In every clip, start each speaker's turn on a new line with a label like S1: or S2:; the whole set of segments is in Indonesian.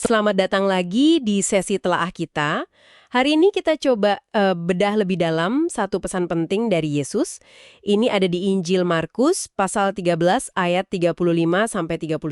S1: Selamat datang lagi di sesi telaah kita. Hari ini kita coba bedah lebih dalam satu pesan penting dari Yesus. Ini ada di Injil Markus pasal 13 ayat 35 sampai 37.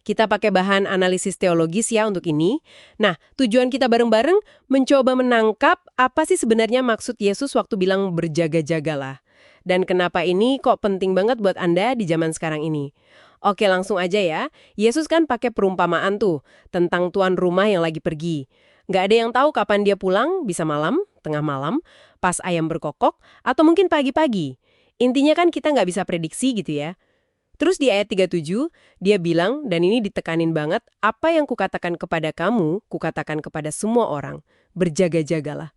S1: Kita pakai bahan analisis teologis ya untuk ini. Nah, tujuan kita bareng-bareng mencoba menangkap apa sih sebenarnya maksud Yesus waktu bilang berjaga-jagalah. Dan kenapa ini kok penting banget buat Anda di zaman sekarang ini. Oke, langsung aja ya. Yesus kan pakai perumpamaan tuh tentang tuan rumah yang lagi pergi. Nggak ada yang tahu kapan dia pulang, bisa malam, tengah malam, pas ayam berkokok, atau mungkin pagi-pagi. Intinya kan kita nggak bisa prediksi gitu ya. Terus di ayat 37, dia bilang, dan ini ditekanin banget, apa yang kukatakan kepada kamu, kukatakan kepada semua orang. Berjaga-jagalah.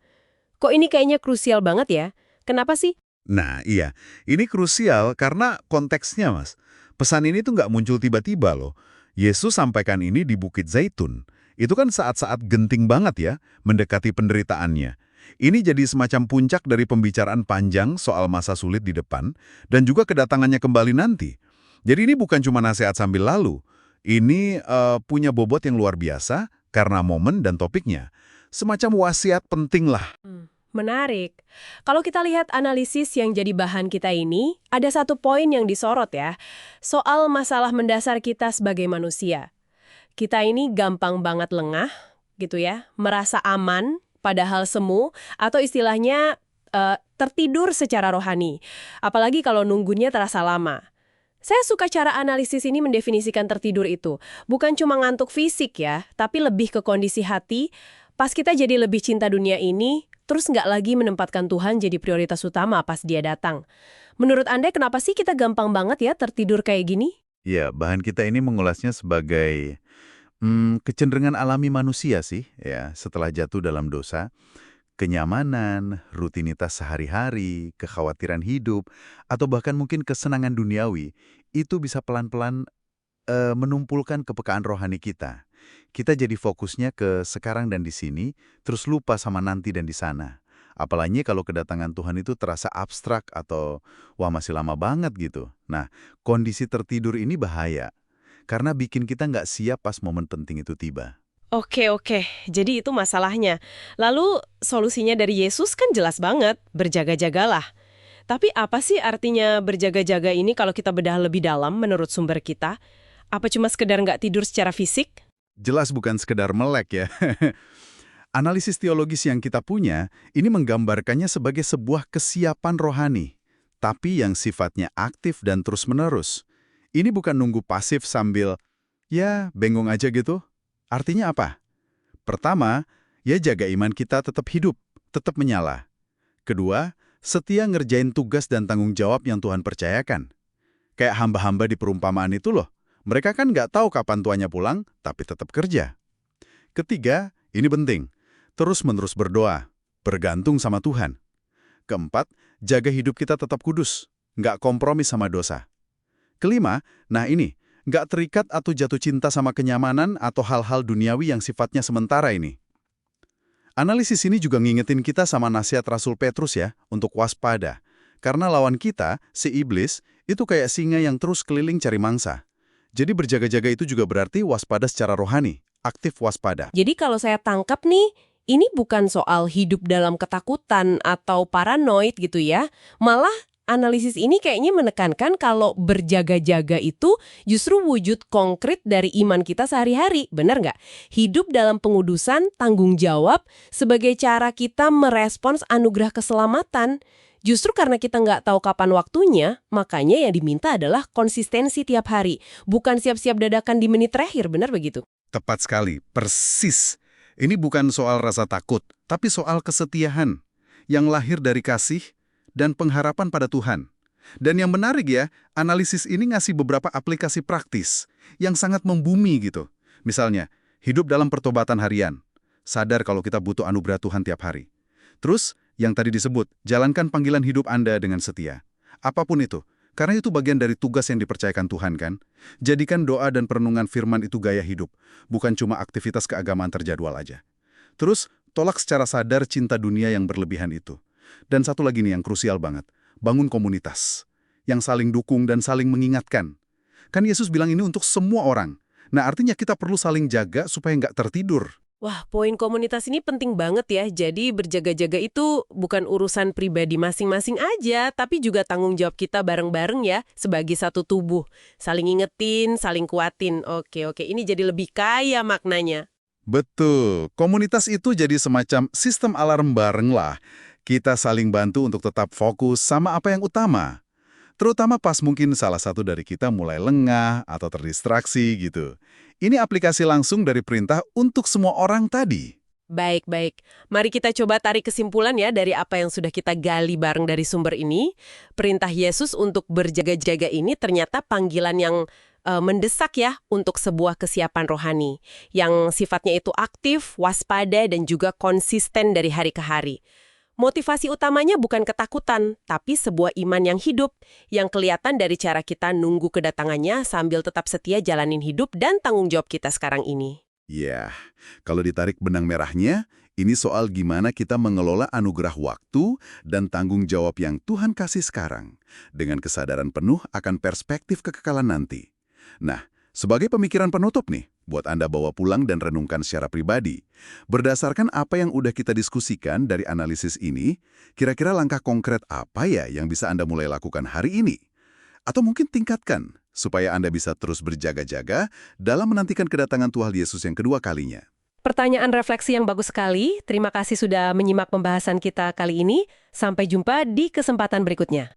S1: Kok ini kayaknya krusial banget ya? Kenapa sih?
S2: Nah, iya. Ini krusial karena konteksnya, Mas. Pesan ini tuh nggak muncul tiba-tiba loh. Yesus sampaikan ini di Bukit Zaitun. Itu kan saat-saat genting banget ya, mendekati penderitaannya. Ini jadi semacam puncak dari pembicaraan panjang soal masa sulit di depan, dan juga kedatangannya kembali nanti. Jadi ini bukan cuma nasihat sambil lalu. Ini punya bobot yang luar biasa karena momen dan topiknya. Semacam wasiat penting lah.
S1: Menarik. Kalau kita lihat analisis yang jadi bahan kita ini, ada satu poin yang disorot ya, soal masalah mendasar kita sebagai manusia. Kita ini gampang banget lengah, gitu ya, merasa aman, padahal semu, atau istilahnya tertidur secara rohani. Apalagi kalau nunggunya terasa lama. Saya suka cara analisis ini mendefinisikan tertidur itu. Bukan cuma ngantuk fisik ya, tapi lebih ke kondisi hati. Pas kita jadi lebih cinta dunia ini, terus nggak lagi menempatkan Tuhan jadi prioritas utama pas dia datang. Menurut Anda kenapa sih kita gampang banget ya tertidur kayak gini?
S2: Ya, bahan kita ini mengulasnya sebagai kecenderungan alami manusia sih, ya, setelah jatuh dalam dosa. Kenyamanan, rutinitas sehari-hari, kekhawatiran hidup, atau bahkan mungkin kesenangan duniawi, itu bisa pelan-pelan menumpulkan kepekaan rohani kita. Kita jadi fokusnya ke sekarang dan di sini, terus lupa sama nanti dan di sana. Apalagi kalau kedatangan Tuhan itu terasa abstrak atau wah masih lama banget gitu. Nah, kondisi tertidur ini bahaya, karena bikin kita nggak siap pas momen penting itu tiba.
S1: Oke, jadi itu masalahnya. Lalu solusinya dari Yesus kan jelas banget, berjaga-jagalah. Tapi apa sih artinya berjaga-jaga ini kalau kita bedah lebih dalam menurut sumber kita? Apa cuma sekedar nggak tidur secara fisik?
S2: Jelas bukan sekedar melek ya. Analisis teologis yang kita punya, ini menggambarkannya sebagai sebuah kesiapan rohani, tapi yang sifatnya aktif dan terus-menerus. Ini bukan nunggu pasif sambil, ya, bengong aja gitu. Artinya apa? Pertama, ya jaga iman kita tetap hidup, tetap menyala. Kedua, setia ngerjain tugas dan tanggung jawab yang Tuhan percayakan. Kayak hamba-hamba di perumpamaan itu loh. Mereka kan nggak tahu kapan tuannya pulang, tapi tetap kerja. Ketiga, ini penting. Terus-menerus berdoa, bergantung sama Tuhan. Keempat, jaga hidup kita tetap kudus, nggak kompromi sama dosa. Kelima, nah ini, nggak terikat atau jatuh cinta sama kenyamanan atau hal-hal duniawi yang sifatnya sementara ini. Analisis ini juga ngingetin kita sama nasihat Rasul Petrus ya, untuk waspada. Karena lawan kita, si iblis, itu kayak singa yang terus keliling cari mangsa. Jadi berjaga-jaga itu juga berarti waspada secara rohani, aktif waspada.
S1: Jadi kalau saya tangkap nih, ini bukan soal hidup dalam ketakutan atau paranoid gitu ya. Malah analisis ini kayaknya menekankan kalau berjaga-jaga itu justru wujud konkret dari iman kita sehari-hari. Benar nggak? Hidup dalam pengudusan, tanggung jawab sebagai cara kita merespons anugerah keselamatan. Justru karena kita nggak tahu kapan waktunya, makanya yang diminta adalah konsistensi tiap hari. Bukan siap-siap dadakan di menit terakhir, benar begitu?
S2: Tepat sekali, persis. Ini bukan soal rasa takut, tapi soal kesetiaan yang lahir dari kasih dan pengharapan pada Tuhan. Dan yang menarik ya, analisis ini ngasih beberapa aplikasi praktis yang sangat membumi gitu. Misalnya, hidup dalam pertobatan harian, sadar kalau kita butuh anugerah Tuhan tiap hari. Terus, yang tadi disebut, jalankan panggilan hidup Anda dengan setia. Apapun itu, karena itu bagian dari tugas yang dipercayakan Tuhan kan? Jadikan doa dan perenungan firman itu gaya hidup, bukan cuma aktivitas keagamaan terjadwal aja. Terus, tolak secara sadar cinta dunia yang berlebihan itu. Dan satu lagi nih yang krusial banget, bangun komunitas yang saling dukung dan saling mengingatkan. Kan Yesus bilang ini untuk semua orang, Nah, artinya kita perlu saling jaga supaya nggak tertidur.
S1: Wah, poin komunitas ini penting banget ya. Jadi berjaga-jaga itu bukan urusan pribadi masing-masing aja, tapi juga tanggung jawab kita bareng-bareng ya, sebagai satu tubuh. Saling ingetin, saling kuatin. Oke, oke, ini jadi lebih kaya maknanya.
S2: Betul, komunitas itu jadi semacam sistem alarm bareng lah. Kita saling bantu untuk tetap fokus sama apa yang utama. Terutama pas mungkin salah satu dari kita mulai lengah atau terdistraksi gitu. Ini aplikasi langsung dari perintah untuk semua orang tadi.
S1: Baik, baik. Mari kita coba tarik kesimpulan ya dari apa yang sudah kita gali bareng dari sumber ini. Perintah Yesus untuk berjaga-jaga ini ternyata panggilan yang mendesak ya untuk sebuah kesiapan rohani. Yang sifatnya itu aktif, waspada, dan juga konsisten dari hari ke hari. Motivasi utamanya bukan ketakutan, tapi sebuah iman yang hidup, yang kelihatan dari cara kita nunggu kedatangannya sambil tetap setia jalanin hidup dan tanggung jawab kita sekarang ini.
S2: Ya, kalau ditarik benang merahnya, ini soal gimana kita mengelola anugerah waktu dan tanggung jawab yang Tuhan kasih sekarang, dengan kesadaran penuh akan perspektif kekekalan nanti. Nah, sebagai pemikiran penutup nih, buat Anda bawa pulang dan renungkan secara pribadi. Berdasarkan apa yang udah kita diskusikan dari analisis ini, kira-kira langkah konkret apa ya yang bisa Anda mulai lakukan hari ini? Atau mungkin tingkatkan, supaya Anda bisa terus berjaga-jaga dalam menantikan kedatangan Tuhan Yesus yang kedua kalinya.
S1: Pertanyaan refleksi yang bagus sekali. Terima kasih sudah menyimak pembahasan kita kali ini. Sampai jumpa di kesempatan berikutnya.